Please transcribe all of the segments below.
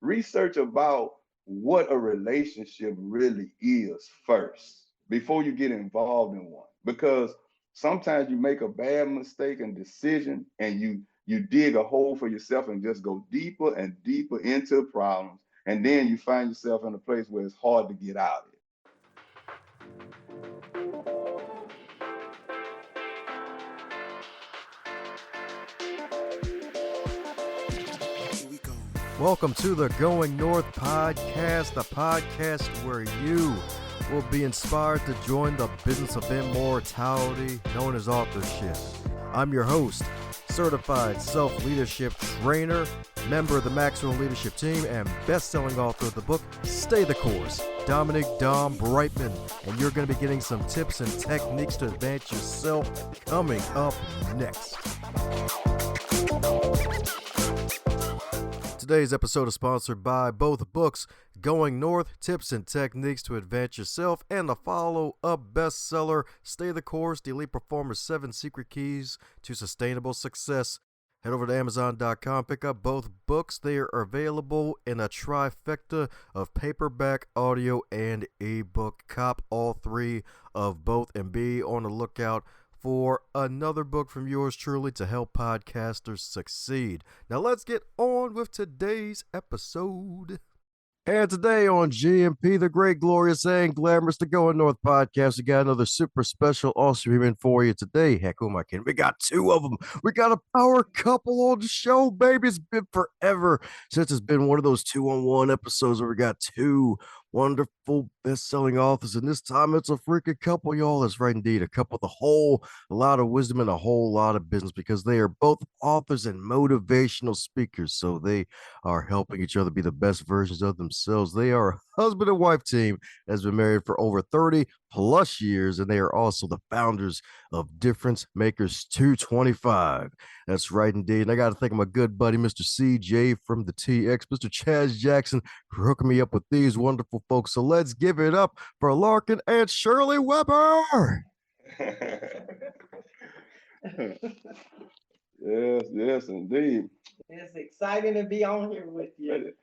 research about what a relationship really is first before you get involved in one. Because sometimes you make a bad mistake and decision and you dig a hole for yourself and just go deeper and deeper into problems. And then you find yourself in a place where it's hard to get out of it. Welcome to the Going North podcast, the podcast where you will be inspired to join the business of immortality known as authorship. I'm your host, certified self-leadership trainer, member of the Maximum Leadership Team, and best-selling author of the book, Stay the Course, DomBrightmon. And you're going to be getting some tips and techniques to advance yourself coming up next. Today's episode is sponsored by both books, Going North, Tips and Techniques to Advance Yourself, and the follow-up bestseller, Stay the Course, The Elite Performer's 7 Secret Keys to Sustainable Success. Head over to Amazon.com, pick up both books. They are available in a trifecta of paperback, audio, and ebook. Cop all three of both and be on the lookout for another book from yours truly to help podcasters succeed. Now let's get on with today's episode. And today on GMP, the great, glorious, and glamorous, the Going North podcast, we got another super special, awesome human for you today. Heck, who am I kidding? We got two of them. We got a power couple on the show, baby. It's been forever since it's been one of those 2-on-1 episodes where we got two wonderful best-selling authors, and this time it's a freaking couple, y'all. That's right, indeed, a couple with a lot of wisdom and a whole lot of business, because they are both authors and motivational speakers, so they are helping each other be the best versions of themselves. They are a husband and wife team that's been married for over 30 plus years, and they are also the founders of Difference Makers 225. That's right, indeed. And I got to thank my good buddy, Mr. CJ from the TX, Mr. Chaz Jackson, for hooking me up with these wonderful folks. So let's give it up for Larkin and Shirley Weber. Yes, indeed. It's exciting to be on here with you.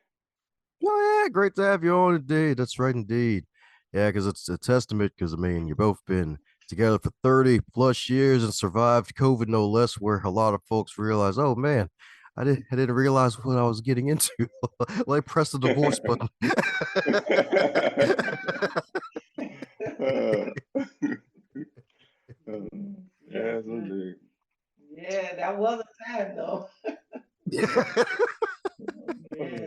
Oh, yeah, great to have you on, indeed. That's right, indeed. Yeah, because it's a testament, because, I mean, you've both been together for 30 plus years and survived COVID, no less, where a lot of folks realize, oh, man, I didn't realize what I was getting into. Like, press the divorce button. Yes, indeed. Yeah, that was a time, though. Yeah,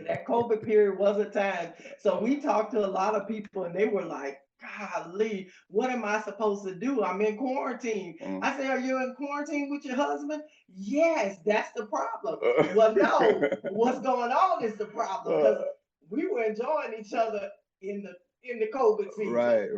that COVID period was a time. So we talked to a lot of people, and they were like, golly, what am I supposed to do? I'm in quarantine. I said, are you in quarantine with your husband? Yes, that's the problem. Well, no, what's going on is the problem, because we were enjoying each other in the COVID season. Right.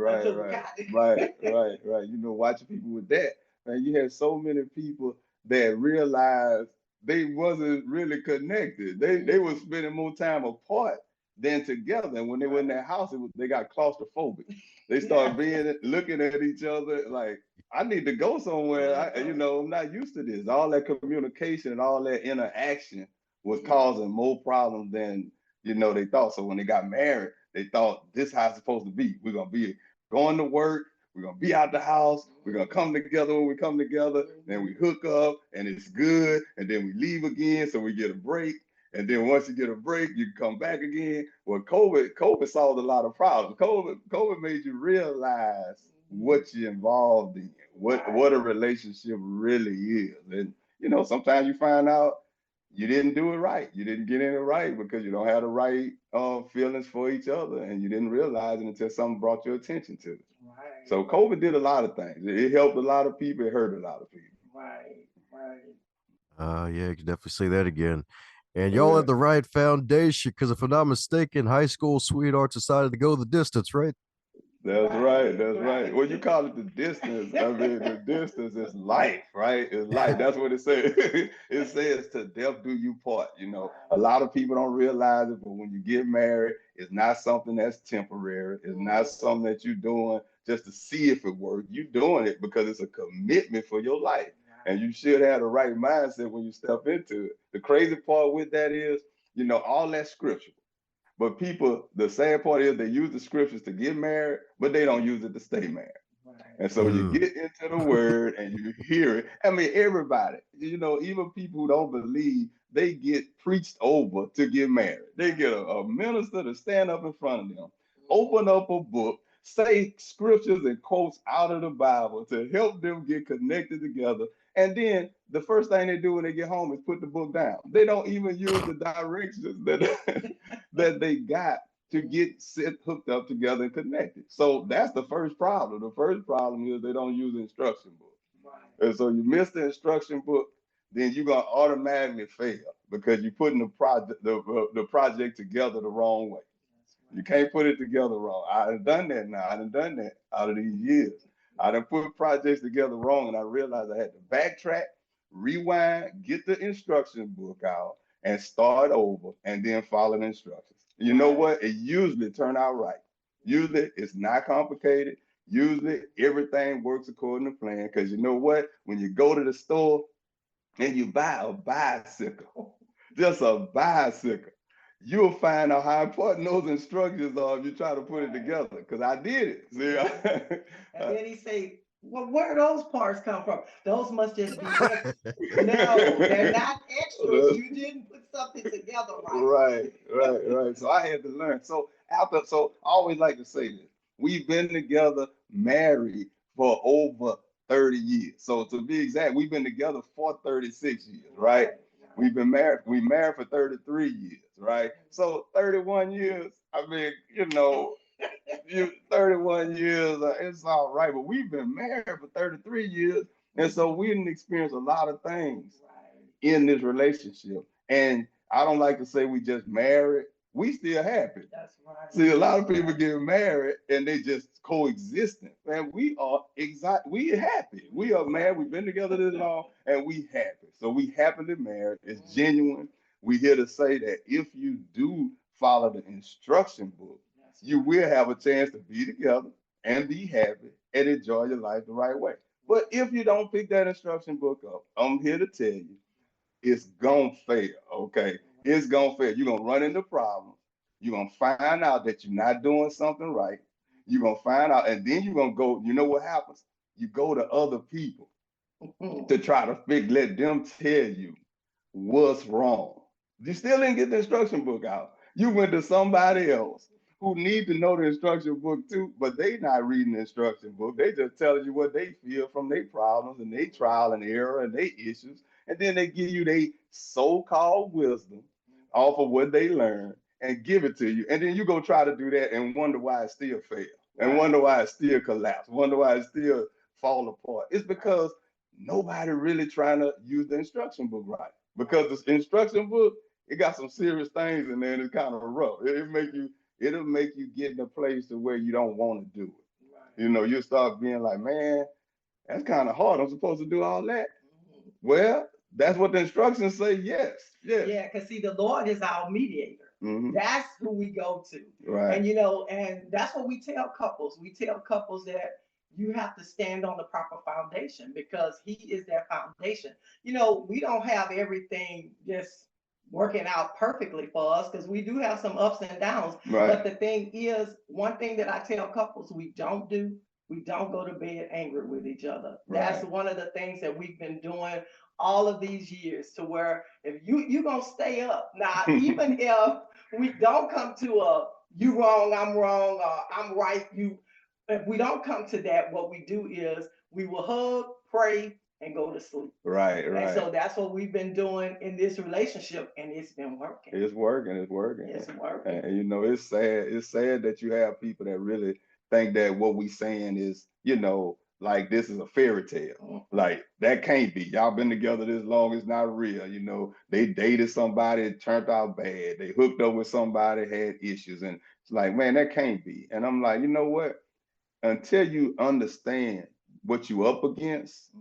You know, watching people with that, man, you had so many people that realized they wasn't really connected. They were spending more time apart than together. And when they were in that house, they got claustrophobic. They started looking at each other like, I need to go somewhere. I'm not used to this. All that communication and all that interaction was causing more problems than, they thought. So when they got married, they thought this is how it's supposed to be. We're going to be going to work. We're going to be out the house. We're going to come together when we come together. Then we hook up and it's good. And then we leave again. So we get a break. And then once you get a break, you can come back again. Well, COVID solved a lot of problems. COVID made you realize what you're involved in, what a relationship really is. And, sometimes you find out you didn't do it right. You didn't get in it right because you don't have the right feelings for each other. And you didn't realize it until something brought your attention to it. Right. So COVID did a lot of things. It helped a lot of people. It hurt a lot of people. Right. Yeah, you can definitely say that again. And y'all had the right foundation, because if I'm not mistaken, high school sweethearts decided to go the distance, right? That's right. Well, you call it the distance. I mean, the distance is life, right? It's life. That's what it says. It says to death do you part. A lot of people don't realize it, but when you get married, it's not something that's temporary. It's not something that you're doing just to see if it works. You're doing it because it's a commitment for your life. And you should have the right mindset when you step into it. The crazy part with that is, all that scripture. But people, the sad part is they use the scriptures to get married, but they don't use it to stay married. And so you get into the word and you hear it. I mean, everybody, even people who don't believe, they get preached over to get married. They get a minister to stand up in front of them, open up a book, say scriptures and quotes out of the Bible to help them get connected together. And then the first thing they do when they get home is put the book down. They don't even use the directions that they got to get hooked up together and connected. So that's the first problem. The first problem is they don't use the instruction book. Right. And so you miss the instruction book, then you're gonna automatically fail because you're putting the project together the wrong way. You can't put it together wrong. I done done that now. I done done that out of these years. I done put projects together wrong, and I realized I had to backtrack, rewind, get the instruction book out, and start over, and then follow the instructions. You know what? It usually turn out right. Usually it's not complicated. Usually everything works according to plan. Because you know what? When you go to the store and you buy a bicycle, just a bicycle, you'll find out how important those instructions are if you try to put it together. Because I did it. See? And then he say, well, where do those parts come from? Those must just be extras. No, they're not extras. You didn't put something together right. Right. So I had to learn. So I always like to say this. We've been together married for over 30 years. So to be exact, we've been together for 36 years, right? We married for 33 years, right? So 31 years, I mean, 31 years, it's all right. But we've been married for 33 years. And so we didn't experience a lot of things in this relationship. And I don't like to say we just married. We still happy. That's right. See, a lot of people get married and they just coexisting. Man, we happy. We are married. We've been together this long and we happy. So we happily married. It's genuine. We here to say that if you do follow the instruction book, you will have a chance to be together and be happy and enjoy your life the right way. But if you don't pick that instruction book up, I'm here to tell you, it's gonna fail, okay? It's gonna fail. You're gonna run into problems. You're gonna find out that you're not doing something right. You're gonna find out, and then you're gonna go, you know what happens? You go to other people to try to let them tell you what's wrong. You still didn't get the instruction book out. You went to somebody else who need to know the instruction book too, but they not reading the instruction book. They just telling you what they feel from their problems and their trial and error and their issues. And then they give you their so-called wisdom off of what they learned and give it to you. And then you go try to do that and wonder why it still failed and wonder why it still collapsed, wonder why it still fall apart. It's because nobody really trying to use the instruction book right. Because the instruction book, it got some serious things in there and it's kind of rough. It'll make you get in a place to where you don't want to do it. Right. You start being like, man, that's kind of hard. I'm supposed to do all that. Mm-hmm. Well, that's what the instructions say. Yes. Yeah, because see, the Lord is our mediator. Mm-hmm. That's who we go to. Right. And and that's what we tell couples. We tell couples that you have to stand on the proper foundation because he is their foundation. We don't have everything just working out perfectly for us because we do have some ups and downs. Right. But the thing is, one thing that I tell couples we don't go to bed angry with each other. Right. That's one of the things that we've been doing all of these years to where if you're going to stay up. Now, even if we don't come to a you wrong, I'm wrong, or I'm right, if we don't come to that, what we do is we will hug, pray, and go to sleep. Right. And so that's what we've been doing in this relationship, and it's been working. It's working. And it's sad. It's sad that you have people that really think that what we saying is, like this is a fairy tale. Mm-hmm. Like that can't be. Y'all been together this long, it's not real. They dated somebody, it turned out bad. They hooked up with somebody, had issues. And it's like, man, that can't be. And I'm like, you know what? Until you understand what you up against,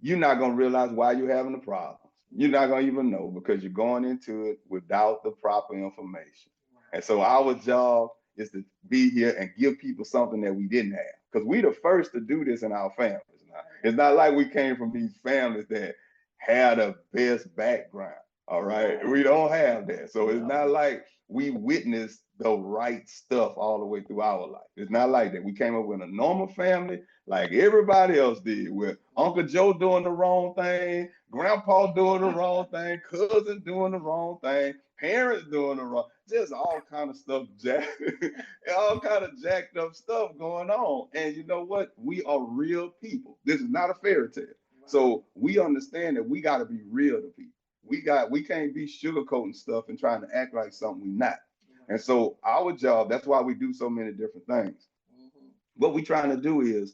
you're not going to realize why you're having the problems. You're not going to even know because you're going into it without the proper information. And so our job is to be here and give people something that we didn't have. Because we the first to do this in our families. Now, it's not like we came from these families that had the best background. All right. We don't have that. So it's not like we witnessed the right stuff all the way through our life. It's not like that. We came up with a normal family like everybody else did, with Uncle Joe doing the wrong thing, Grandpa doing the wrong thing, cousin doing the wrong thing, parents doing the wrong, just all kind of stuff, all kind of jacked up stuff going on. And you know what? We are real people. This is not a fairy tale. So we understand that we got to be real to people. We can't be sugarcoating stuff and trying to act like something we're not. And so our job, that's why we do so many different things. What we're trying to do is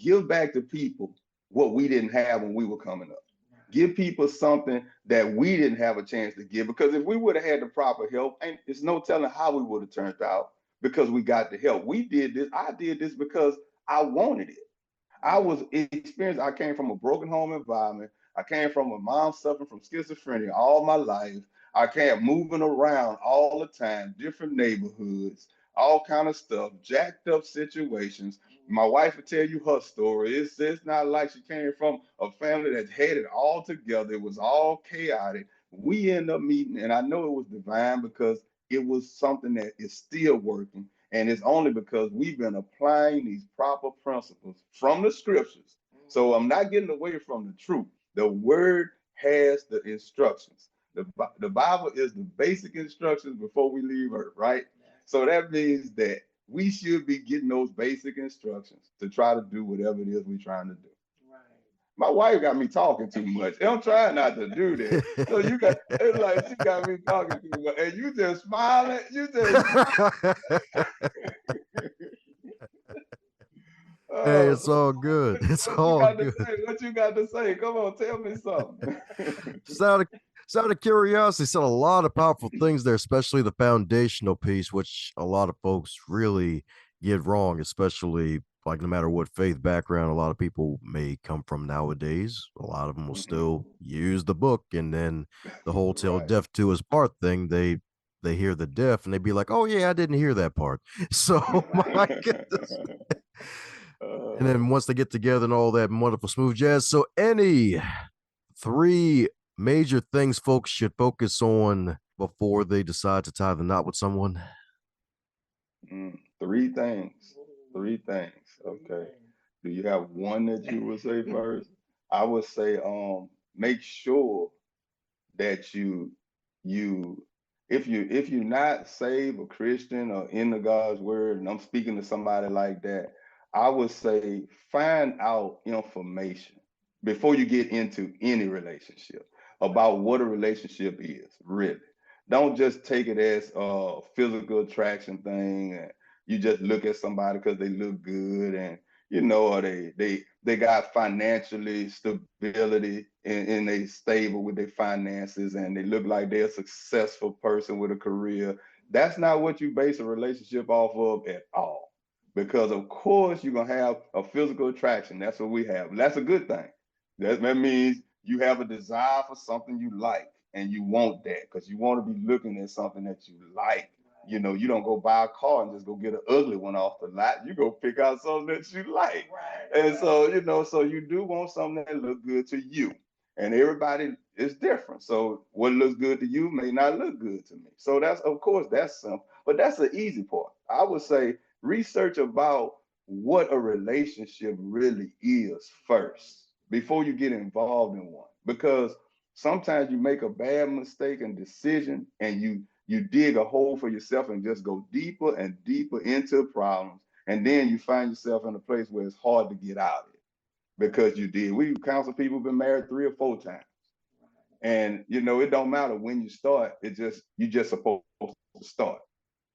give back to people what we didn't have when we were coming up. Give people something that we didn't have a chance to give, because if we would have had the proper help, and it's no telling how we would have turned out, because we got the help. We did this. I did this because I wanted it. I was experienced. I came from a broken home environment. I came from a mom suffering from schizophrenia all my life. I came moving around all the time, different neighborhoods, all kind of stuff, jacked up situations. My wife would tell you her story. It's not like she came from a family that had it all together. It was all chaotic. We end up meeting, and I know it was divine because it was something that is still working. And it's only because we've been applying these proper principles from the scriptures. So I'm not getting away from the truth. The word has the instructions. The Bible is the basic instructions before we leave earth, right? So that means that we should be getting those basic instructions to try to do whatever it is we're trying to do. My wife got me talking too much. I'm trying not to do that. So it's like she got me talking too much. And you just smiling. Hey, it's all good. It's all good. What you got to say? Come on, tell me something. Just out of curiosity, said a lot of powerful things there, especially the foundational piece, which a lot of folks really get wrong, especially like no matter what faith background a lot of people may come from nowadays. A lot of them will still use the book, and then the whole tell deaf to his part thing, they hear the deaf and they be like, oh yeah, I didn't hear that part. So my goodness. And then once they get together and all that wonderful smooth jazz. So any 3 major things folks should focus on before they decide to tie the knot with someone? 3 things. 3 things. Okay. Do you have one that you would say first? I would say make sure that you if you're not saved or Christian or into God's word, and I'm speaking to somebody like that, I would say find out information before you get into any relationship about what a relationship is, really. Don't just take it as a physical attraction thing, and you just look at somebody because they look good, and or they got financially stability, and they stable with their finances, and they look like they're a successful person with a career. That's not what you base a relationship off of at all. Because of course you're gonna have a physical attraction. That's what we have. That's a good thing. That means you have a desire for something you like, and you want that because you want to be looking at something that you like. You don't go buy a car and just go get an ugly one off the lot. You go pick out something that you like. And so, so you do want something that look good to you. And everybody is different. So what looks good to you may not look good to me. So of course, that's simple. But that's the easy part. I would say research about what a relationship really is first before you get involved in one. Because sometimes you make a bad mistake and decision, and you dig a hole for yourself and just go deeper and deeper into problems. And then you find yourself in a place where it's hard to get out of it because you did. We counsel people who've been married 3 or 4 times. And it don't matter when you start, you just supposed to start.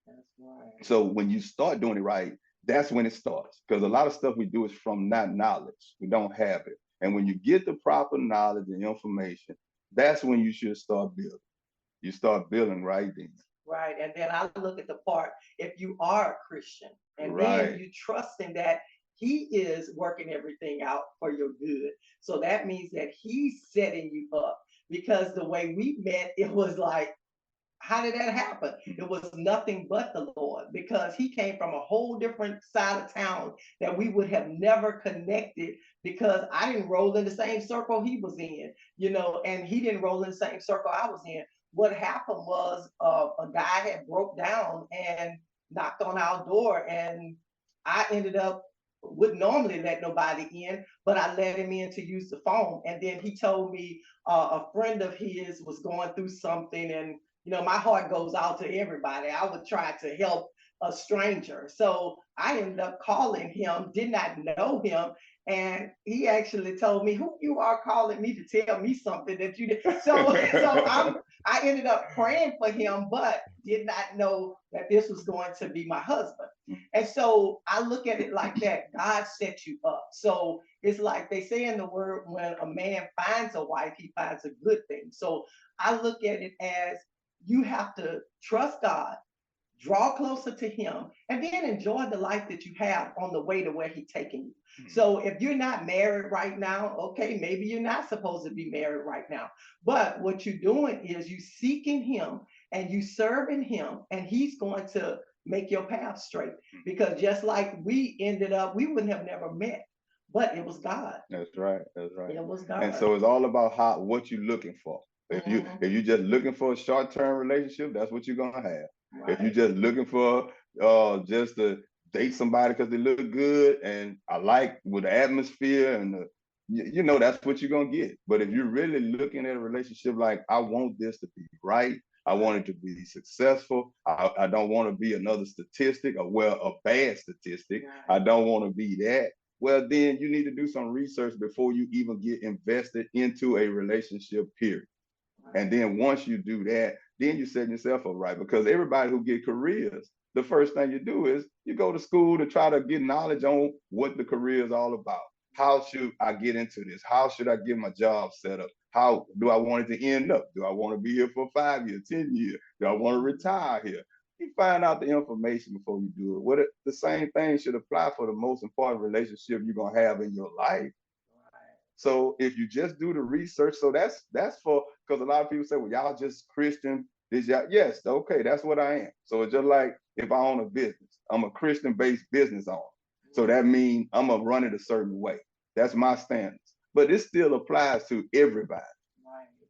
That's right. So when you start doing it right, that's when it starts. Because a lot of stuff we do is from not knowledge. We don't have it. And when you get the proper knowledge and information, that's when you should start building. You start building right then. Right. And then I look at the part, if you are a Christian, and then you trusting that he is working everything out for your good. So that means that he's setting you up, because the way we met, it was like, how did that happen? It was nothing but the Lord, because he came from a whole different side of town that we would have never connected, because I didn't roll in the same circle he was in, and he didn't roll in the same circle I was in. what happened was a guy had broke down and knocked on our door, and I ended up would normally let nobody in, but I let him in to use the phone. And then he told me a friend of his was going through something, and my heart goes out to everybody. I would try to help a stranger. So I ended up calling him, did not know him, and he actually told me, "Who you are calling me to tell me something that you did?" So I ended up praying for him, but did not know that this was going to be my husband. And so I look at it like that. God set you up. So it's like they say in the word, when a man finds a wife, he finds a good thing. So I look at it as you have to trust God, draw closer to him, and then enjoy the life that you have on the way to where he's taking you. So if you're not married right now, okay, maybe you're not supposed to be married right now. But what you're doing is you seeking him and you serving him, and he's going to make your path straight. Because just like we ended up, we wouldn't have never met, but it was God. That's right. That's right. It was God. And so it's all about what you're looking for. If you're just looking for a short-term relationship, that's what you're gonna have. Right. If you're just looking for just to date somebody because they look good and I like with the atmosphere and that's what you're gonna get. But if you're really looking at a relationship like, I want this to be right, I want it to be successful, I don't want to be another statistic, or a bad statistic. Right. I don't want to be that. Well, then you need to do some research before you even get invested into a relationship, period. And then once you do that, then you set yourself up right. Because everybody who get careers, the first thing you do is you go to school to try to get knowledge on what the career is all about. How should I get into this? How should I get my job set up? How do I want it to end up? Do I want to be here for 5 years, 10 years? Do I want to retire here? You find out the information before you do it. The same thing should apply for the most important relationship you're going to have in your life. So if you just do the research, so that's for, because a lot of people say, well, y'all just Christian. Yes, okay, that's what I am. So it's just like if I own a business, I'm a Christian-based business owner. So that means I'm gonna run it a certain way. That's my standards. But it still applies to everybody.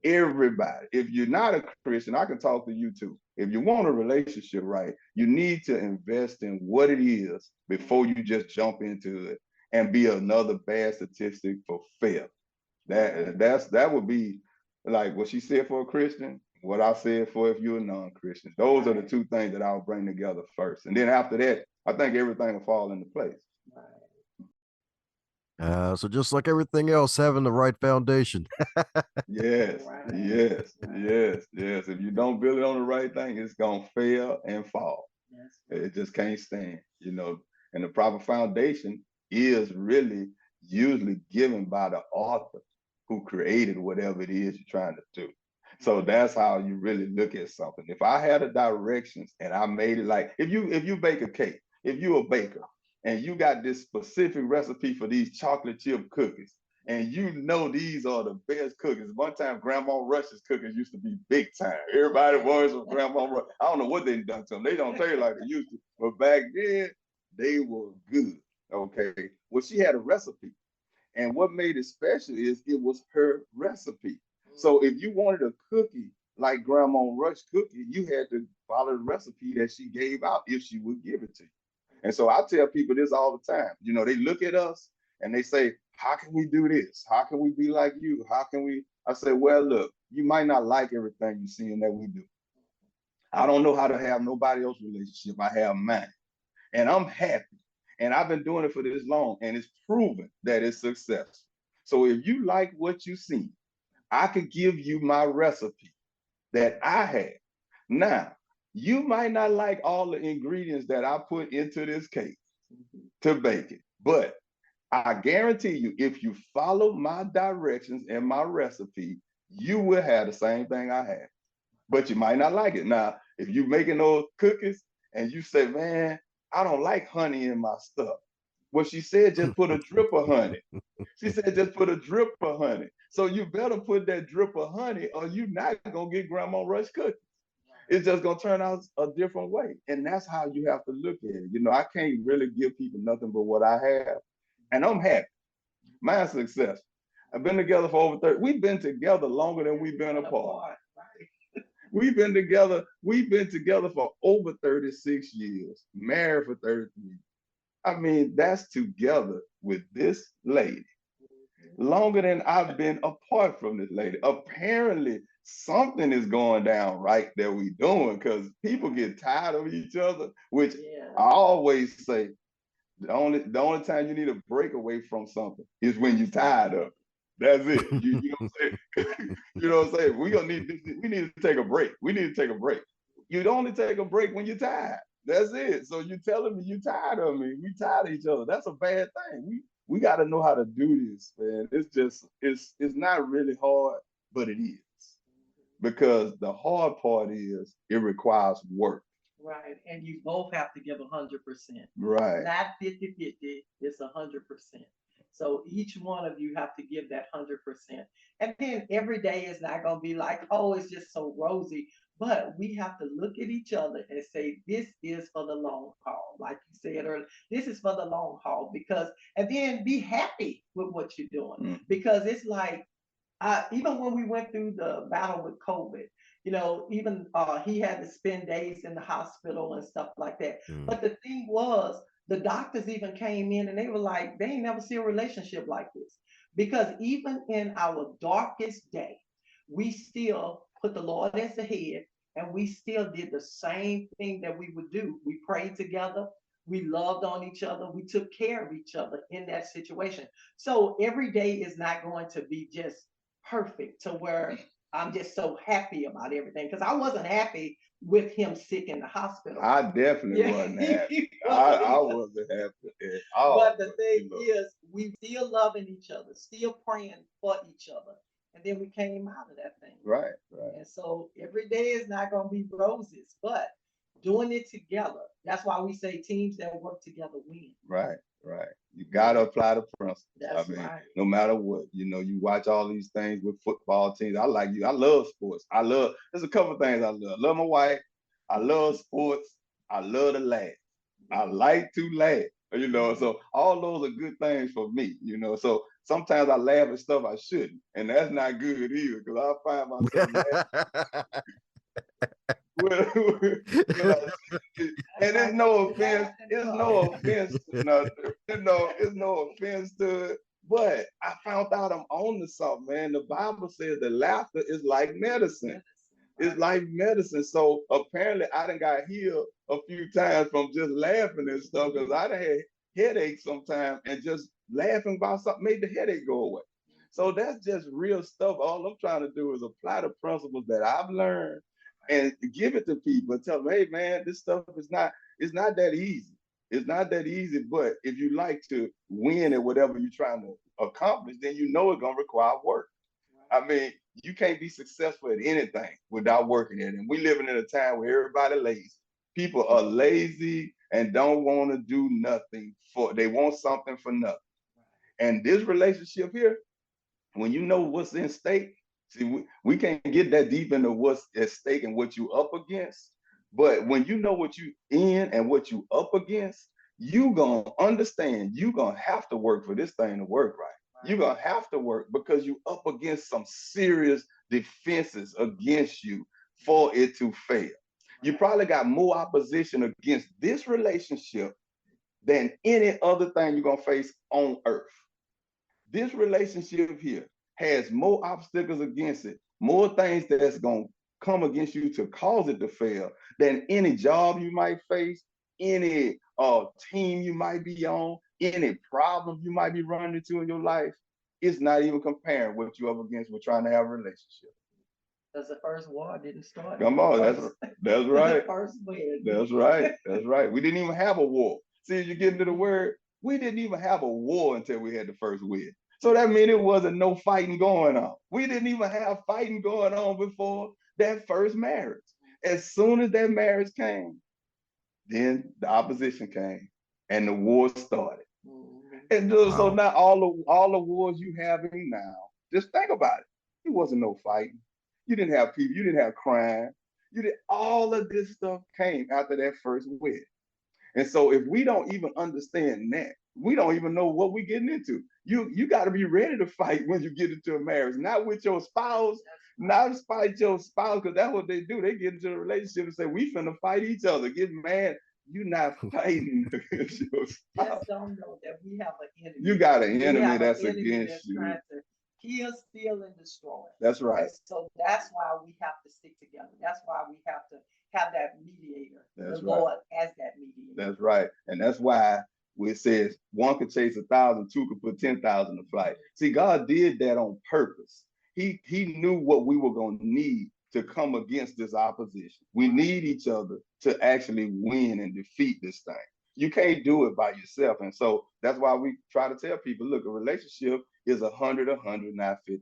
Everybody. If you're not a Christian, I can talk to you too. If you want a relationship right, you need to invest in what it is before you just jump into it and be another bad statistic for fail. That would be like what she said for a Christian, what I said for if you're a non-Christian. Those are the two things that I'll bring together first. And then after that, I think everything will fall into place. So just like everything else, having the right foundation. Yes. If you don't build it on the right thing, it's gonna fail and fall. It just can't stand, and the proper foundation is really usually given by the author who created whatever it is you're trying to do. So that's how you really look at something. If I had a directions and I made it like, if you bake a cake, if you're a baker and you got this specific recipe for these chocolate chip cookies, and these are the best cookies. One time, Grandma Rush's cookies used to be big time. Everybody was from Grandma Rush. I don't know what they done to them. They don't taste like they used to, but back then, they were good, okay? Well, she had a recipe. And what made it special is it was her recipe. So if you wanted a cookie like Grandma Rush cookie, you had to follow the recipe that she gave out if she would give it to you. And so I tell people this all the time. They look at us and they say, how can we do this? How can we be like you? How can we? I say, well, look, you might not like everything you're seeing that we do. I don't know how to have nobody else's relationship. I have mine. And I'm happy. And I've been doing it for this long, and it's proven that it's successful. So if you like what you see, I could give you my recipe that I have. Now, you might not like all the ingredients that I put into this cake to bake it, but I guarantee you, if you follow my directions and my recipe, you will have the same thing I have. But you might not like it. Now, if you're making those cookies and you say, man, I don't like honey in my stuff. Well, she said, just put a drip of honey. She said, just put a drip of honey. So you better put that drip of honey or you're not going to get Grandma Rush cookies. It's just going to turn out a different way. And that's how you have to look at it. I can't really give people nothing but what I have. And I'm happy. Mine's successful. I've been together for over 30. We've been together longer than we've been apart. We've been together for over 36 years, married for 33. I mean, that's together with this lady longer than I've been apart from this lady. Apparently, something is going down right that we doing, because people get tired of each other, which I always say, the only time you need a break away from something is when you're tired of it. That's it. You know what I'm saying? You know what I'm saying? We need to take a break. We need to take a break. You'd only take a break when you're tired. That's it. So you're telling me you're tired of me. We tired of each other. That's a bad thing. We got to know how to do this, man. It's not really hard, but it is. Because the hard part is it requires work. Right. And you both have to give 100%. Right. Not 50-50. It's 100%. So each one of you have to give that 100%. And then every day is not going to be like, oh, it's just so rosy. But we have to look at each other and say, this is for the long haul. Like you said earlier, this is for the long haul. And then be happy with what you're doing. Because it's like, even when we went through the battle with COVID, even he had to spend days in the hospital and stuff like that. But the thing was, the doctors even came in and they were like, they ain't never see a relationship like this. Because even in our darkest day, we still put the Lord as the head, and we still did the same thing that we would do. We prayed together. We loved on each other. We took care of each other in that situation. So every day is not going to be just perfect to where I'm just so happy about everything, because I wasn't happy with him sick in the hospital. I definitely wasn't happy. I wasn't happy at all. But the thing is, we still loving each other, still praying for each other. And then we came out of that thing. Right. And so every day is not going to be roses, but doing it together. That's why we say teams that work together win. Right. You got to apply the principles. That's right. No matter what, you watch all these things with football teams. I love sports. There's a couple of things I love. I love my wife. I love sports. I love to laugh. I like to laugh. So all those are good things for me, So sometimes I laugh at stuff I shouldn't, and that's not good either, because I find myself laughing. And it's no offense. It's no offense to nothing. It's no offense to it. But I found out I'm on to something, man. The Bible says that laughter is like medicine. It's like medicine. So apparently I done got healed a few times from just laughing and stuff, because I done had headaches sometimes, and just laughing about something made the headache go away. So that's just real stuff. All I'm trying to do is apply the principles that I've learned and give it to people and tell them, hey man, this stuff it's not that easy. It's not that easy, but if you like to win at whatever you're trying to accomplish, then it's gonna require work. I mean, you can't be successful at anything without working at it. And we living in a time where everybody lazy. People are lazy and don't want to do nothing they want something for nothing. And this relationship here, when you know what's in stake, see, we can't get that deep into what's at stake and what you up against. But when you know what you in and what you up against, you gonna understand you gonna have to work for this thing to work right. You're gonna have to work because you up against some serious defenses against you for it to fail. You probably got more opposition against this relationship than any other thing you're gonna face on earth. This relationship here has more obstacles against it, more things that's going to come against you to cause it to fail than any job you might face, any team you might be on, any problem you might be running into in your life. It's not even comparing what you're up against with trying to have a relationship. Because the first war didn't start. Come on, that's right. The first win. That's right. We didn't even have a war. See, as you get into the word, we didn't even have a war until we had the first win. So that means it wasn't no fighting going on. We didn't even have fighting going on before that first marriage. As soon as that marriage came, then the opposition came and the war started. And so now all the wars you having now, just think about it. It wasn't no fighting. You didn't have people, you didn't have crime. All of this stuff came after that first win. And so if we don't even understand that, we don't even know what we're getting into. You got to be ready to fight when you get into a marriage, not with your spouse, Not spite your spouse, because that's what they do. They get into a relationship and say, we finna fight each other, get mad. You're not fighting against your spouse. Just don't know that we have an enemy. You got an enemy that's enemy against that's you. trying to kill, steal, and destroy. That's right. And so that's why we have to stick together. That's why we have to have that mediator. That's the right. Lord as that mediator. That's right. And that's why it says one could chase 1,000, two could put 10,000 to flight. See, God did that on purpose. He knew what we were going to need to come against this opposition. We need each other to actually win and defeat this thing. You can't do it by yourself. And so that's why we try to tell people, look, a relationship is 100, not 50-50.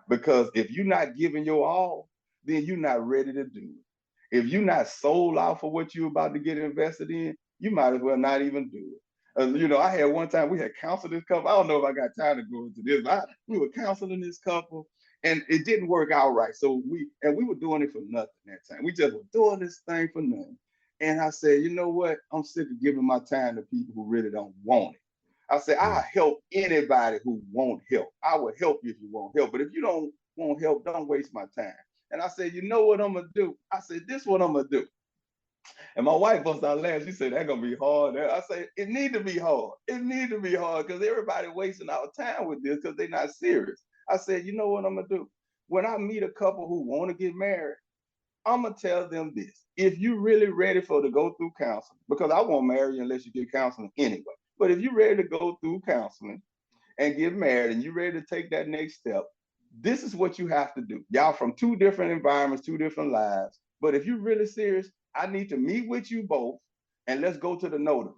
Because if you're not giving your all, then you're not ready to do it. If you're not sold out for what you're about to get invested in, you might as well not even do it. I had one time, we had counseled this couple. I don't know if I got time to go into this, but we were counseling this couple and it didn't work out right. So we were doing it for nothing that time. We just were doing this thing for nothing. And I said, you know what? I'm sick of giving my time to people who really don't want it. I said, I'll help anybody who won't help. I will help you if you won't help. But if you don't want help, don't waste my time. And I said, you know what I'm going to do? I said, this is what I'm going to do. And my wife bust out laughing. She said, that's going to be hard. I said, it need to be hard. It need to be hard because everybody wasting our time with this because they're not serious. I said, you know what I'm going to do? When I meet a couple who want to get married, I'm going to tell them this. If you're really ready to go through counseling, because I won't marry you unless you get counseling anyway. But if you're ready to go through counseling and get married and you're ready to take that next step, this is what you have to do. Y'all from two different environments, two different lives. But if you're really serious, I need to meet with you both and let's go to the notary.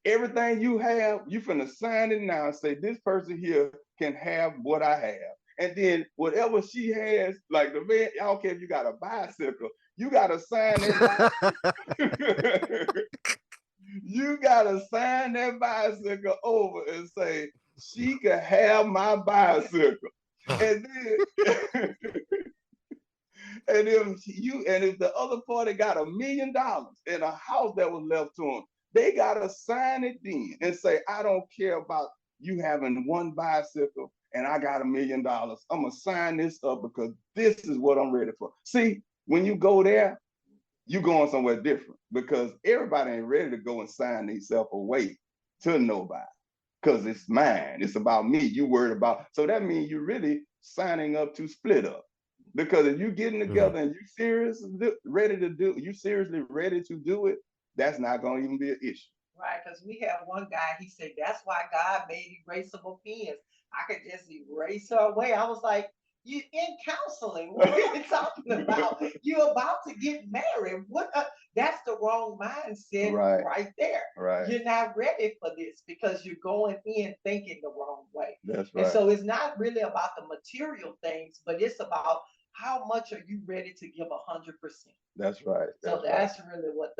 Everything you have, you finna sign it now and say, this person here can have what I have. And then whatever she has, like the man, I don't care if you got a bicycle, you gotta sign that. You gotta sign that bicycle over and say, she can have my bicycle. And then and if the other party got $1 million in a house that was left to them, they gotta sign it then and say, I don't care about you having one bicycle and I got $1 million. I'm gonna sign this up because this is what I'm ready for. See, when you go there, you're going somewhere different because everybody ain't ready to go and sign themselves away to nobody because it's mine. It's about me. You worried about. So that means you're really signing up to split up. Because if you're getting together and you seriously ready to do it, that's not going to even be an issue. Right, because we have one guy, he said, that's why God made erasable pens. I could just erase her away. I was like, you in counseling, what are you talking about? You're about to get married. That's the wrong mindset right there. Right. You're not ready for this because you're going in thinking the wrong way. That's right. And so it's not really about the material things, but it's about how much are you ready to give 100%? That's right. So that's really what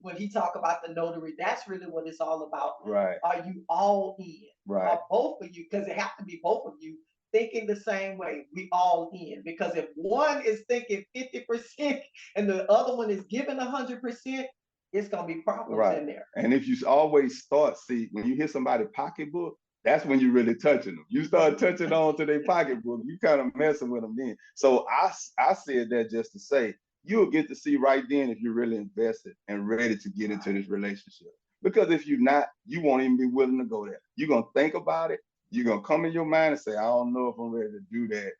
when he talk about the notary, that's really what it's all about. Right. Are you all in? Right. Are both of you, because it has to be both of you thinking the same way, we all in. Because if one is thinking 50% and the other one is giving 100%, it's gonna be problems in there. And if you always start, when you hit somebody's pocketbook, that's when you're really touching them. You start touching on to their pocketbook, you kind of messing with them then. So I said that just to say, you'll get to see right then if you're really invested and ready to get into this relationship. Because if you're not, you won't even be willing to go there. You're going to think about it. You're going to come in your mind and say, I don't know if I'm ready to do that.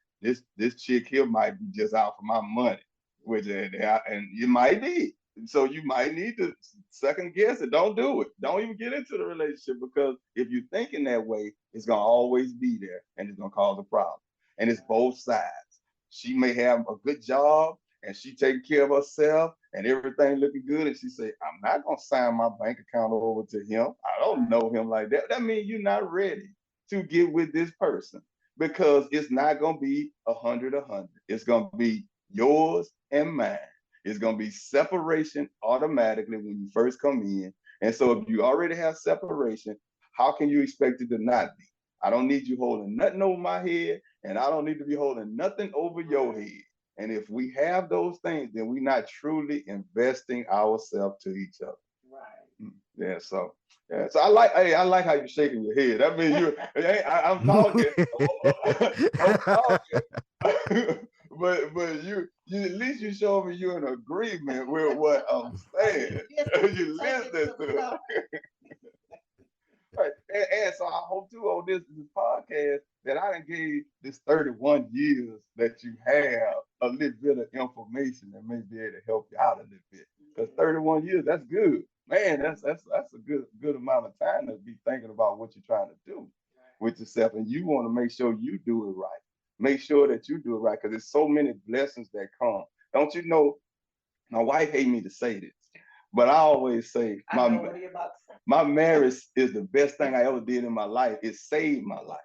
This chick here might be just out for my money, and you might be. So you might need to second guess it. Don't do it. Don't even get into the relationship because if you're thinking that way, it's going to always be there and it's going to cause a problem. And it's both sides. She may have a good job and she taking care of herself and everything looking good. And she say, I'm not going to sign my bank account over to him. I don't know him like that. That means you're not ready to get with this person because it's not going to be 100-100. It's going to be yours and mine. It's going to be separation automatically when you first come in. And so if you already have separation, how can you expect it to not be? I don't need you holding nothing over my head, and I don't need to be holding nothing over your head. And if we have those things, then we're not truly investing ourselves to each other. Right. Yeah. So I like how you're shaking your head. I mean, I'm talking. I'm talking. but you at least you show me you're in agreement with what I'm saying. You listen to it. Right. And so I hope too on this podcast that I done gave this 31 years that you have a little bit of information that may be able to help you out a little bit. Because 31 years, that's good. Man, that's a good amount of time to be thinking about what you're trying to do with yourself. And you want to make sure you do it right. Make sure that you do it right because there's so many blessings that come. Don't you know, my wife hate me to say this, but I always say my marriage is the best thing I ever did in my life. It saved my life.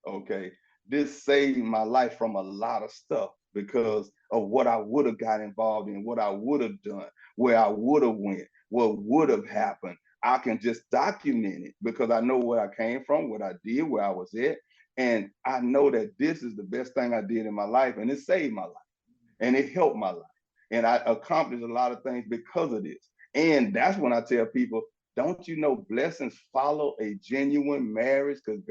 Okay. This saved my life from a lot of stuff because of what I would have got involved in, what I would have done, where I would have went, what would have happened. I can just document it because I know where I came from, what I did, where I was at. And I know that this is the best thing I did in my life, and it saved my life and it helped my life. And I accomplished a lot of things because of this. And that's when I tell people, don't you know blessings follow a genuine marriage? Because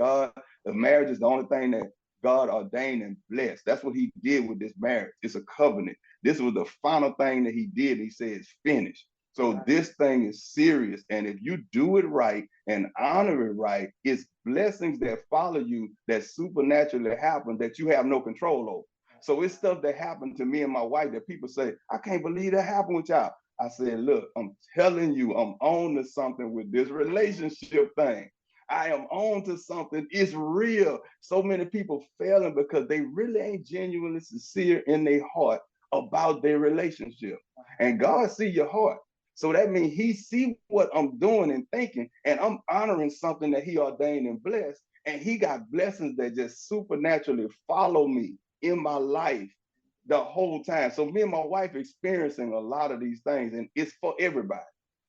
the marriage is the only thing that God ordained and blessed. That's what he did with this marriage. It's a covenant. This was the final thing that he did. He said it's finished. So this thing is serious. And if you do it right and honor it right, it's blessings that follow you that supernaturally happen that you have no control over. So it's stuff that happened to me and my wife that people say, I can't believe that happened with y'all. I said, look, I'm telling you, I'm on to something with this relationship thing. I am on to something. It's real. So many people failing because they really ain't genuinely sincere in their heart about their relationship. And God see your heart. So that means he see what I'm doing and thinking, and I'm honoring something that he ordained and blessed. And he got blessings that just supernaturally follow me in my life the whole time. So me and my wife experiencing a lot of these things, and it's for everybody.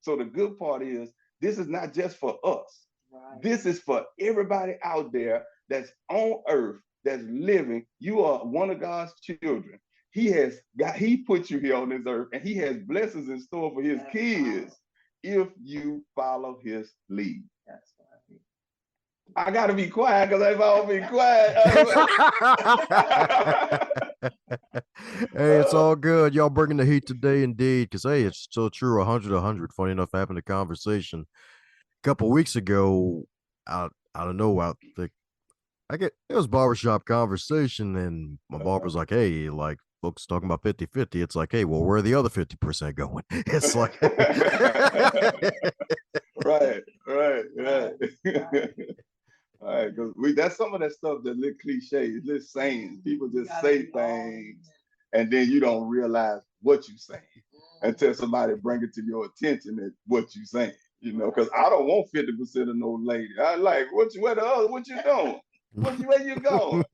So the good part is this is not just for us. Right. This is for everybody out there that's on earth, that's living. You are one of God's children. He put you here on this earth, and he has blessings in store for his kids if you follow his lead. That's right. I gotta be quiet because if I don't be quiet. Hey, it's all good. Y'all bringing the heat today, indeed. Because hey, it's so true. 100. Funny enough, having a conversation a couple weeks ago. I don't know. It was barbershop conversation, and my barber's like, "Hey, like folks talking about 50-50. It's like, hey, well, where are the other 50% going?" It's like, right. All right, because that's some of that stuff that little cliches, little sayings. People just say things, and then you don't realize what you're saying until somebody bring it to your attention that what you're saying. You know, because I don't want 50% of no lady. I like what you doing? Where you going?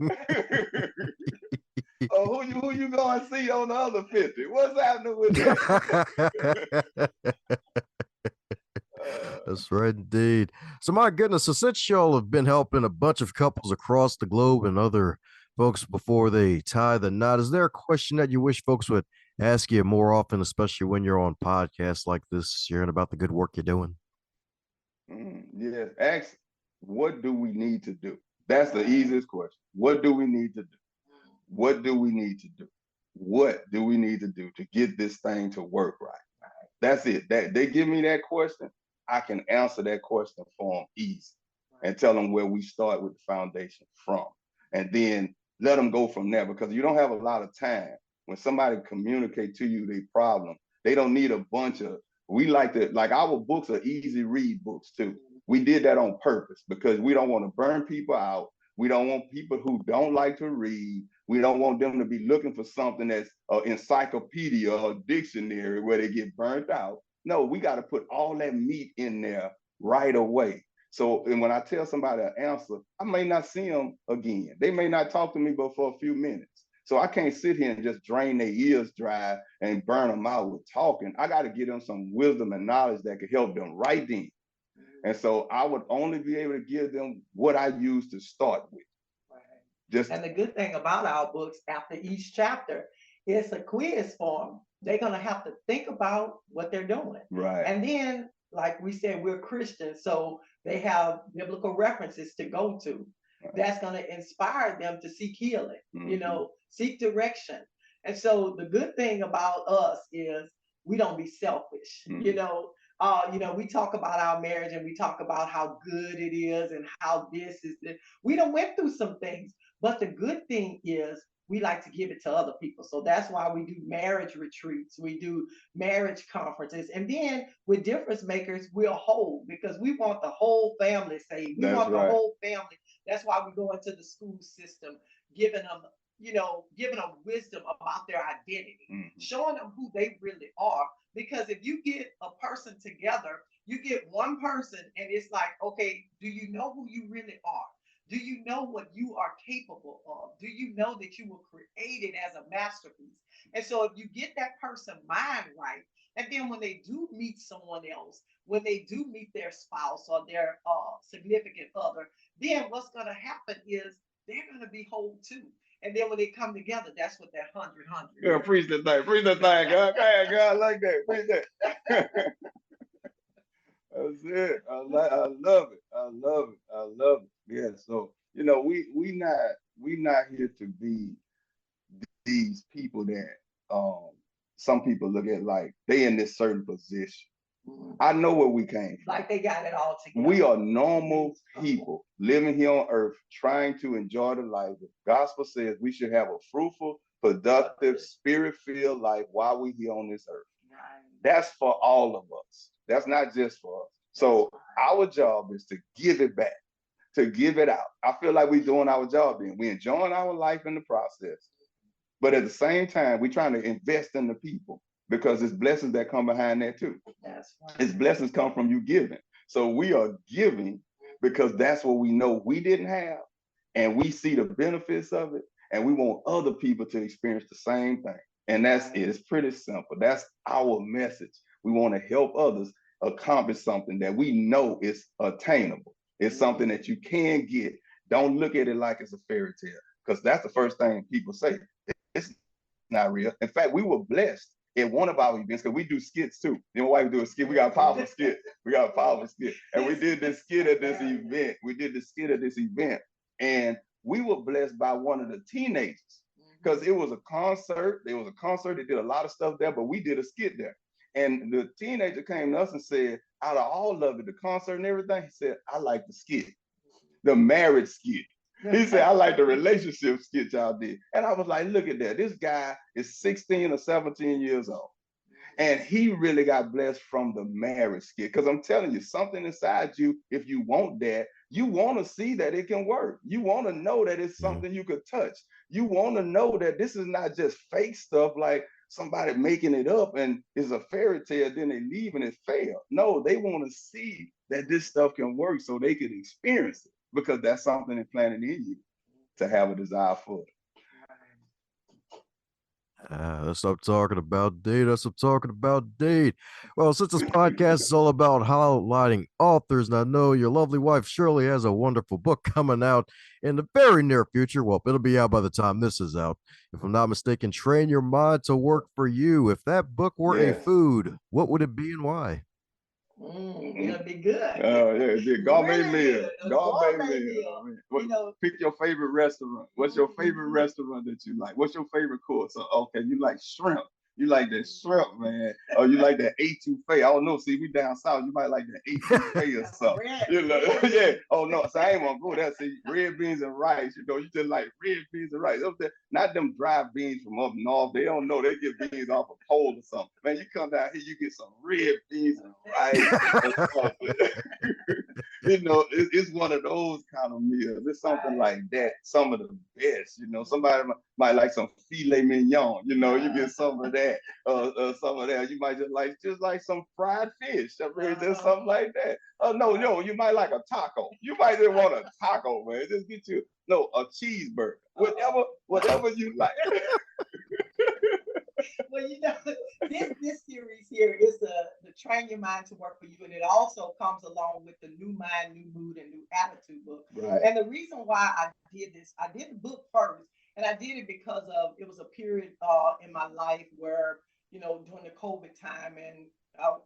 Oh, who you going to see on the other 50? What's happening with that? That's right, indeed. So, my goodness, so since y'all have been helping a bunch of couples across the globe and other folks before they tie the knot, is there a question that you wish folks would ask you more often, especially when you're on podcasts like this, sharing about the good work you're doing? Yes. Ask, what do we need to do? That's the easiest question. What do we need to do? What do we need to do? What do we need to do to get this thing to work right? That's it. That they give me that question, I can answer that question for them easy and tell them where we start with the foundation from. And then let them go from there because you don't have a lot of time. When somebody communicate to you their problem, they don't need a bunch of, like our books are easy read books too. We did that on purpose because we don't want to burn people out. We don't want people who don't like to read. We don't want them to be looking for something that's an encyclopedia or a dictionary where they get burnt out. No, we got to put all that meat in there right away. So, and when I tell somebody an answer, I may not see them again. They may not talk to me but for a few minutes. So I can't sit here and just drain their ears dry and burn them out with talking. I got to give them some wisdom and knowledge that could help them right then. And so I would only be able to give them what I use to start with. And the good thing about our books, after each chapter, it's a quiz form. They're going to have to think about what they're doing. Right. And then, like we said, we're Christians, so they have biblical references to go to. Right. That's going to inspire them to seek healing, seek direction. And so the good thing about us is we don't be selfish. We talk about our marriage and we talk about how good it is and how this is it. We don't went through some things, but the good thing is we like to give it to other people. So that's why we do marriage retreats, we do marriage conferences, and then with difference makers, we're whole because we want the whole family saved. We want the whole family. That's why we go into the school system, giving them giving them wisdom about their identity, showing them who they really are. Because if you get a person together, you get one person and it's like, okay, do you know who you really are? Do you know what you are capable of? Do you know that you were created as a masterpiece? And so if you get that person mind right, and then when they do meet someone else, when they do meet their spouse or their significant other, then what's going to happen is they're going to be whole too. And then when they come together, that's what that 100. Yeah, preach that thing, God. Go ahead, God, I like that. Preach that. That's it. I love it. I love it. I love it. Yeah. So we not here to be these people that some people look at like they in this certain position. I know where we came from. Like they got it all together. We are normal people living here on earth, trying to enjoy the life. The gospel says we should have a fruitful, productive, spirit-filled life while we're here on this earth. That's for all of us. That's not just for us. So our job is to give it back, to give it out. I feel like we're doing our job then. We're enjoying our life in the process. But at the same time, we're trying to invest in the people because it's blessings that come behind that too. That's right. It's blessings come from you giving. So we are giving because that's what we know we didn't have. And we see the benefits of it. And we want other people to experience the same thing. And that's it. It's pretty simple. That's our message. We want to help others accomplish something that we know is attainable. It's something that you can get. Don't look at it like it's a fairy tale, because that's the first thing people say. It's not real. In fact, we were blessed at one of our events because we do skits too. You know why we do a skit? We got a powerful skit. And we did this skit at this event. And we were blessed by one of the teenagers because it was a concert. There was a concert. They did a lot of stuff there, but we did a skit there. And the teenager came to us and said, out of all of it, the concert and everything, he said, I like the skit, the marriage skit. He said, I like the relationship skit y'all did. And I was like, look at that. This guy is 16 or 17 years old. And he really got blessed from the marriage skit. Because I'm telling you, something inside you, if you want that, you want to see that it can work. You want to know that it's something you could touch. You want to know that this is not just fake stuff like somebody making it up and it's a fairy tale, then they leave and it failed. No, they want to see that this stuff can work so they can experience it, because that's something implanted in you to have a desire for it. Let's stop talking about date. Let's stop talking about date. Well, since this podcast is all about highlighting authors, and I know your lovely wife Shirley has a wonderful book coming out in the very near future. Well, it'll be out by the time this is out. If I'm not mistaken, Train Your Mind to Work for You. If that book were a food, what would it be and why? It'll be good. Oh, yeah. Gourmet meal. Gourmet meal. Pick your favorite restaurant. What's your favorite restaurant that you like? What's your favorite course? So, okay, you like shrimp. You like that shrimp, man. Or you like that etouffee. I don't know. See, we down south. You might like that etouffee or something. Yeah. Oh, no. So I ain't want to go there. See, red beans and rice. You just like red beans and rice. Not them dry beans from up north. They don't know. They get beans off a pole or something. Man, you come down here, you get some red beans and rice. It's one of those kind of meals. It's something like that. Some of the best. Somebody might like some filet mignon. You get some of that. Some of that. You might just like some fried fish. Just something like that. No, you might like a taco. You might just want a taco, man. Just get you a cheeseburger. Whatever you like. Well, this series here is the Train Your Mind to Work for You, and it also comes along with the New Mind, New Mood, and New Attitude book. Right. And the reason why I did this, I did the book first, and I did it because it was a period in my life where, during the COVID time, and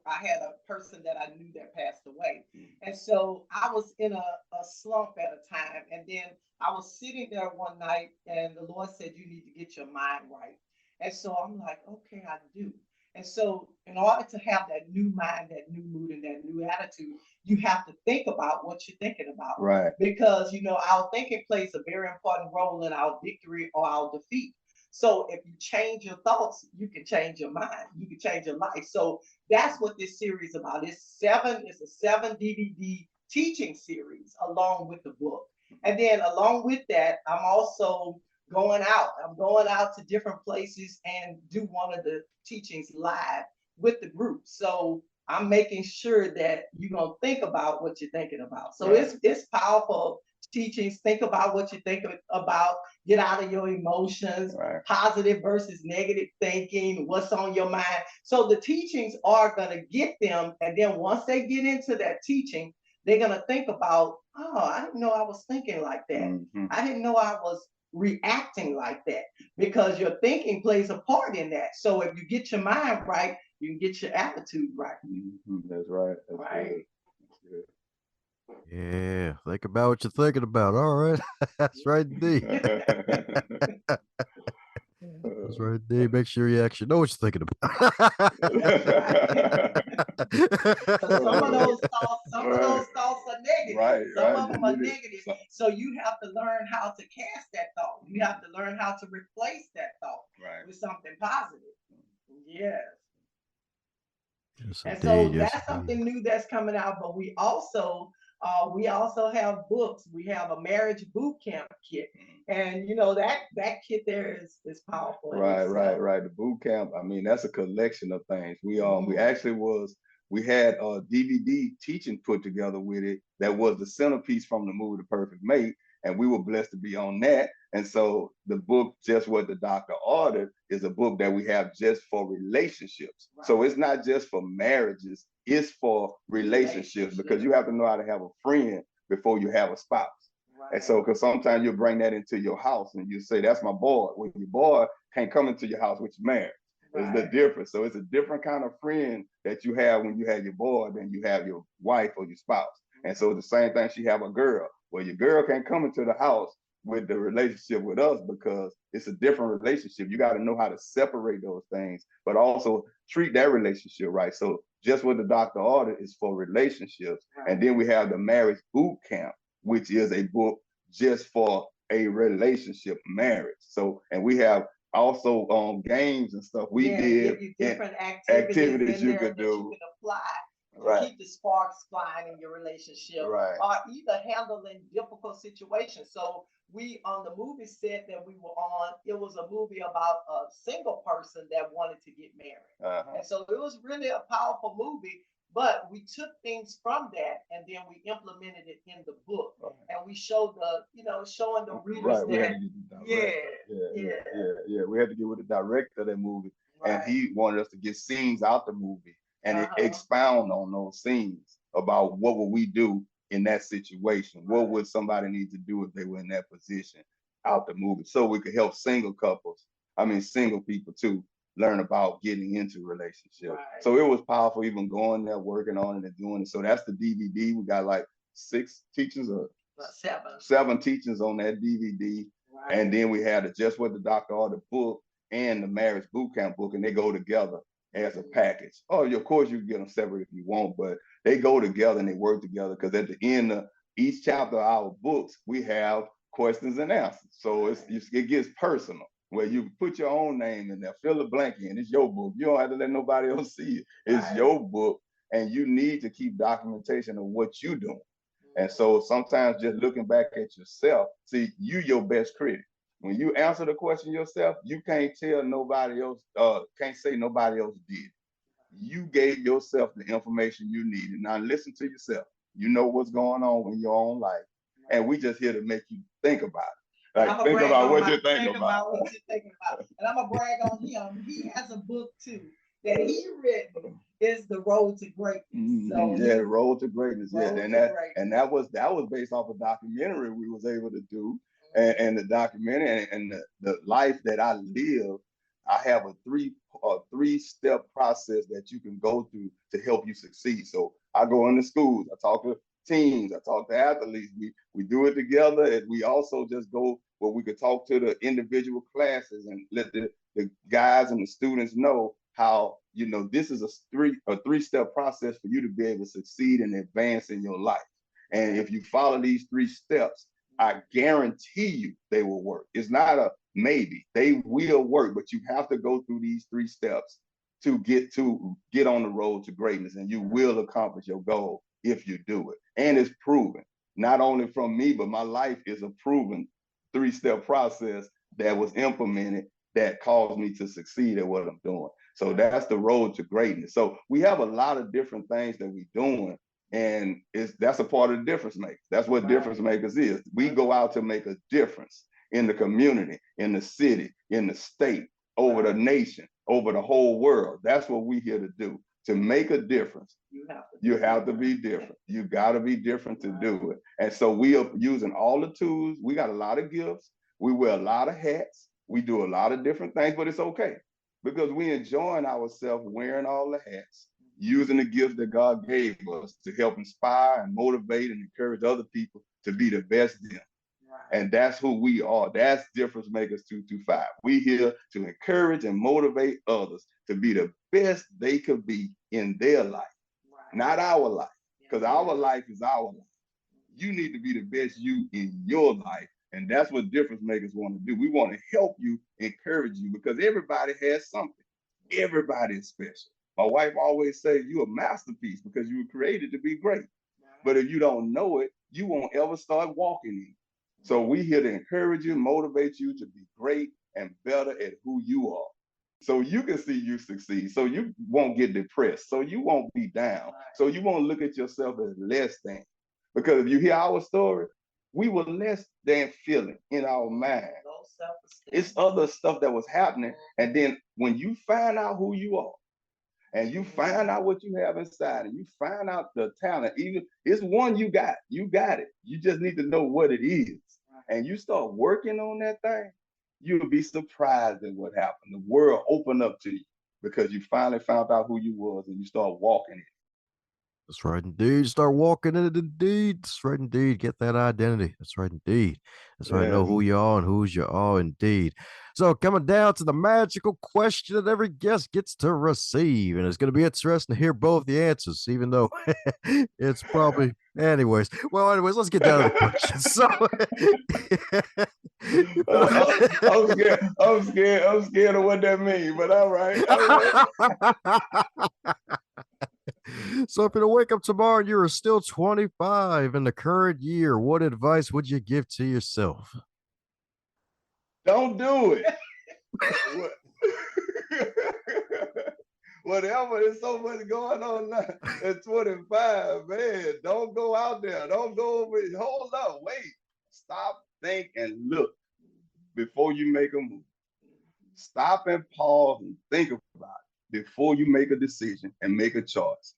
I had a person that I knew that passed away. And so I was in a slump at a time, and then I was sitting there one night, and the Lord said, you need to get your mind right. And so I'm like, okay, I do. And so in order to have that new mind, that new mood, and that new attitude, you have to think about what you're thinking about. Right. Because, our thinking plays a very important role in our victory or our defeat. So if you change your thoughts, you can change your mind. You can change your life. So that's what this series is about. It's a 7 DVD teaching series along with the book. And then along with that, I'm also going out. I'm going out to different places and do one of the teachings live with the group. So I'm making sure that you're gonna think about what you're thinking about. So it's powerful teachings. Think about what you think about. Get out of your emotions. Right. Positive versus negative thinking. What's on your mind? So the teachings are gonna get them, and then once they get into that teaching, they're gonna think about, oh, I didn't know I was thinking like that. Mm-hmm. I didn't know I was reacting like that, because your thinking plays a part in that. So if you get your mind right, you can get your attitude right. Mm-hmm. That's right. That's right. Good. That's Yeah, think about what you're thinking about. All right. That's right, D. That's right, D. Make sure you actually know what you're thinking about. Some of those thoughts are negative. Right, Some right. of them are negative. So you have to learn how to cast that thought. You have to learn how to replace that thought with something positive. Yes. Yes, And indeed. so Yes, that's indeed. something new that's coming out. But we also have books. We have a marriage boot camp kit, and that kit there is powerful. Right. The boot camp. I mean, that's a collection of things. We actually we had a DVD teaching put together with it that was the centerpiece from the movie The Perfect Mate, and we were blessed to be on that. And so the book, Just What the Doctor Ordered, is a book that we have just for relationships. Right. So it's not just for marriages, it's for relationships, because you have to know how to have a friend before you have a spouse. Right. And so, because sometimes you bring that into your house and you say, that's my boy. Well, your boy can't come into your house with your marriage. It's the difference. So it's a different kind of friend that you have when you have your boy than you have your wife or your spouse. And so the same thing, she have a girl. Well, your girl can't come into the house with the relationship with us, because it's a different relationship. You got to know how to separate those things, but also treat that relationship right. So Just What the Doctor Ordered is for relationships. Right. And then we have the Marriage Boot Camp, which is a book just for a relationship marriage. So, and we have also games and stuff we did. Give you different activities you could do. You can apply to keep the sparks flying in your relationship, or either handling difficult situations. So we, on the movie set that we were on, it was a movie about a single person that wanted to get married. And so it was really a powerful movie. But we took things from that and then we implemented it in the book, and we showed showing the readers that we had to get with the director of that movie, and he wanted us to get scenes out the movie and expound on those scenes about what would we do in that situation, what would somebody need to do if they were in that position out the movie, so we could help single people too, learn about getting into relationships. Right. So it was powerful, even going there, working on it and doing it. So that's the DVD. We got like 6 teachings or 7 teachings on that DVD. Right. And then we had the Just What the Doctor Ordered book and the Marriage Boot Camp book, and they go together as a package. Oh, of course you can get them separate if you want, but they go together and they work together, because at the end of each chapter of our books, we have questions and answers. So it gets personal, where you put your own name in there, fill the blank in. It's your book. You don't have to let nobody else see it. It's your book, and you need to keep documentation of what you're doing. And so sometimes just looking back at yourself, see, you your best critic. When you answer the question yourself, you can't tell nobody else, can't say nobody else did. You gave yourself the information you needed. Now listen to yourself. You know what's going on in your own life. And we just here to make you think about it. Like, think about what you're thinking about. And I'm going to brag on him. He has a book too that he written. Is The Road to Greatness. So The Road to Greatness. And that was based off a documentary we was able to do. And the documentary and the life that I live, I have a three-step process that you can go through to help you succeed. So I go into schools, I talk to teams, I talk to athletes, we do it together, and we also just go where we could talk to the individual classes and let the guys and the students know how, you know, this is a three-step process for you to be able to succeed and advance in your life. And if you follow these 3 steps, I guarantee you they will work. It's not a maybe. They will work, but you have to go through these 3 steps to get on the road to greatness, and you will accomplish your goal if you do it. And it's proven, not only from me, but my life is a proven 3-step process that was implemented that caused me to succeed at what I'm doing. So that's the road to greatness. So we have a lot of different things that we're doing, and that's a part of the difference makers. That's what difference makers is. We go out to make a difference in the community, in the city, in the state, over the nation, over the whole world. That's what we're here to do. To make a difference, you have to be different. You got to be different to do it. And so we are using all the tools. We got a lot of gifts. We wear a lot of hats. We do a lot of different things, but it's okay because we enjoying ourselves wearing all the hats, using the gifts that God gave us to help inspire and motivate and encourage other people to be the best them. And that's who we are. That's Difference Makers 225. We here to encourage and motivate others to be the best they could be in their life, not our life, because our life is our life. You need to be the best you in your life. And that's what Difference Makers want to do. We want to help you, encourage you, because everybody has something. Everybody is special. My wife always says you're a masterpiece because you were created to be great. But if you don't know it, you won't ever start walking in. So we're here to encourage you, motivate you to be great and better at who you are. So you can see you succeed. So you won't get depressed. So you won't be down. So you won't look at yourself as less than. Because if you hear our story, we were less than feeling in our mind. It's other stuff that was happening. And then when you find out who you are, and you find out what you have inside, and you find out the talent, even it's one you got it. You just need to know what it is. And you start working on that thing, you'll be surprised at what happened. The world opened up to you because you finally found out who you was and you start walking it. That's right, indeed. Start walking in it, indeed. That's right, indeed. Get that identity. That's right, indeed. That's right. Know who you are and whose you are, indeed. So, coming down to the magical question that every guest gets to receive, and it's going to be interesting to hear both the answers, even though it's probably, anyways. Well, anyways, let's get down to the question. So, I'm scared of what that means, but all right. So if you wake up tomorrow and you're still 25 in the current year, what advice would you give to yourself? Don't do it. Whatever, there's so much going on now at 25, man. Don't go out there. Don't go over it. Hold up, wait. Stop, think, and look before you make a move. Stop and pause and think about it before you make a decision and make a choice.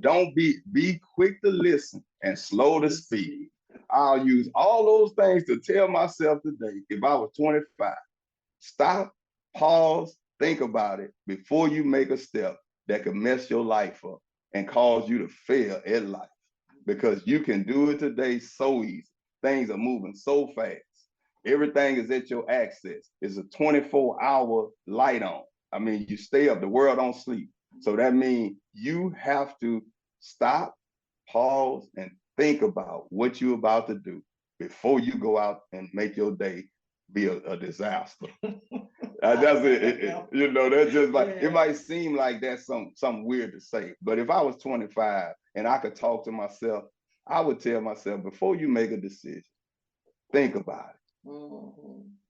Don't be quick to listen and slow to speak. I'll use all those things to tell myself today if I was 25. Stop, pause, think about it before you make a step that could mess your life up and cause you to fail at life. Because you can do it today so easy. Things are moving so fast. Everything is at your access. It's a 24-hour light on. I mean, you stay up, the world don't sleep. So that means you have to stop, pause, and think about what you're about to do before you go out and make your day be a disaster. That's it. You know, that's just like, it might seem like that's something weird to say, but if I was 25 and I could talk to myself, I would tell myself, before you make a decision, think about it.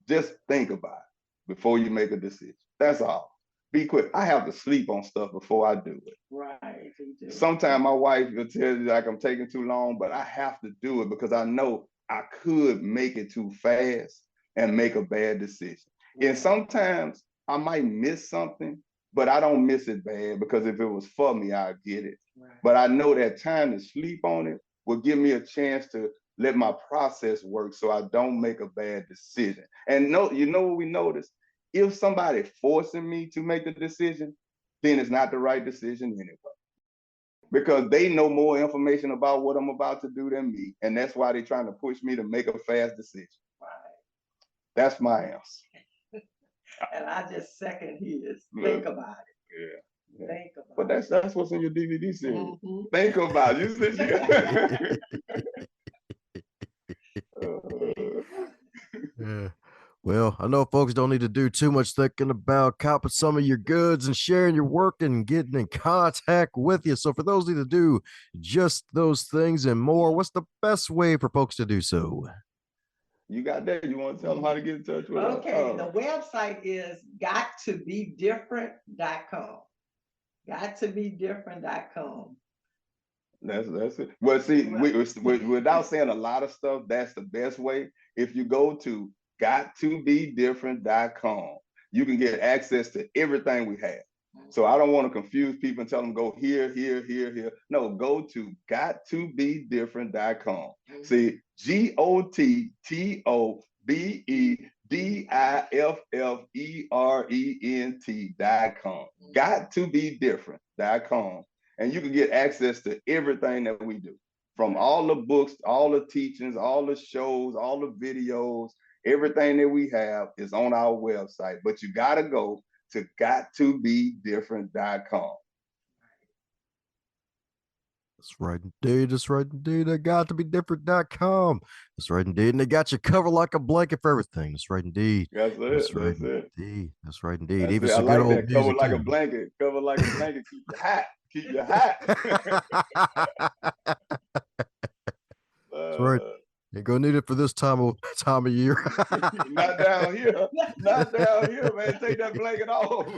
Just think about it before you make a decision. That's all. Be quick. I have to sleep on stuff before I do it. Right. Sometimes my wife will tell you like I'm taking too long, but I have to do it because I know I could make it too fast and make a bad decision. And sometimes I might miss something, but I don't miss it bad because if it was for me, I'd get it. Right. But I know that time to sleep on it will give me a chance to let my process work so I don't make a bad decision. And you know what we notice? If somebody forcing me to make the decision, then it's not the right decision anyway. Because they know more information about what I'm about to do than me. And that's why they're trying to push me to make a fast decision. Right. That's my answer. And I just second his. Think about it. Yeah. Think about But that's what's in your DVD series. Mm-hmm. Think about it. You Yeah. Well, I know folks don't need to do too much thinking about copping some of your goods and sharing your work and getting in contact with you. So for those who need to do just those things and more, what's the best way for folks to do so? You got that? You want to tell them how to get in touch with us? Okay, the website is gottobedifferent.com. Gottobedifferent.com. That's it. Well, see, without saying a lot of stuff, that's the best way. If you go to gottobedifferent.com, you can get access to everything we have. So I don't want to confuse people and tell them go here, here, here, here. No, go to gottobedifferent.com. See, GOTTOBEDIFFERENT.com. Gottobedifferent.com. And you can get access to everything that we do, from all the books, all the teachings, all the shows, all the videos, everything that we have is on our website. But you got to go to gottobedifferent.com. That's right, indeed. That's right, indeed. I got to be different.com. That's right, indeed. And they got you covered like a blanket for everything. That's right, indeed. That's it. That's right, That's it. indeed. That's right, indeed. That's Even it. I some like good old that. music Covered like too. a blanket. Covered like a blanket. Keep you hot. Keep you hot. That's right. You're gonna need it for this time of year. Not down here. Not down here, man. Take that blanket off.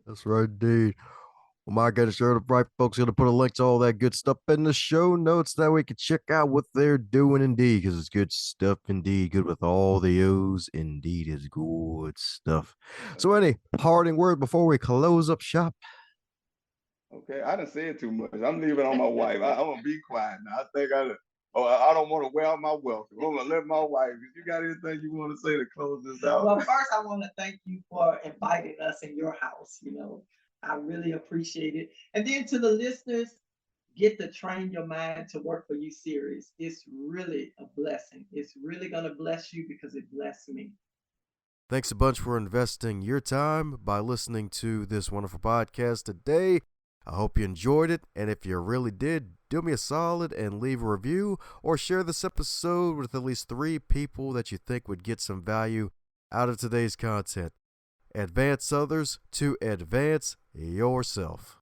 That's right, indeed. Well, my goodness, sure, the bright folks are going to put a link to all that good stuff in the show notes that we can check out what they're doing indeed, because it's good stuff indeed. Good with all the O's. Indeed, is good stuff. So, any parting word before we close up shop? Okay, I didn't say it too much. I'm leaving on my wife. I'm gonna be quiet now. I think I don't want to wear out my welcome. I'm gonna let my wife. If you got anything you want to say to close this out? Well, first I want to thank you for inviting us in your house. You know, I really appreciate it. And then to the listeners, get the Train Your Mind to Work for You series. It's really a blessing. It's really gonna bless you because it blessed me. Thanks a bunch for investing your time by listening to this wonderful podcast today. I hope you enjoyed it, and if you really did, do me a solid and leave a review or share this episode with at least 3 people that you think would get some value out of today's content. Advance others to advance yourself.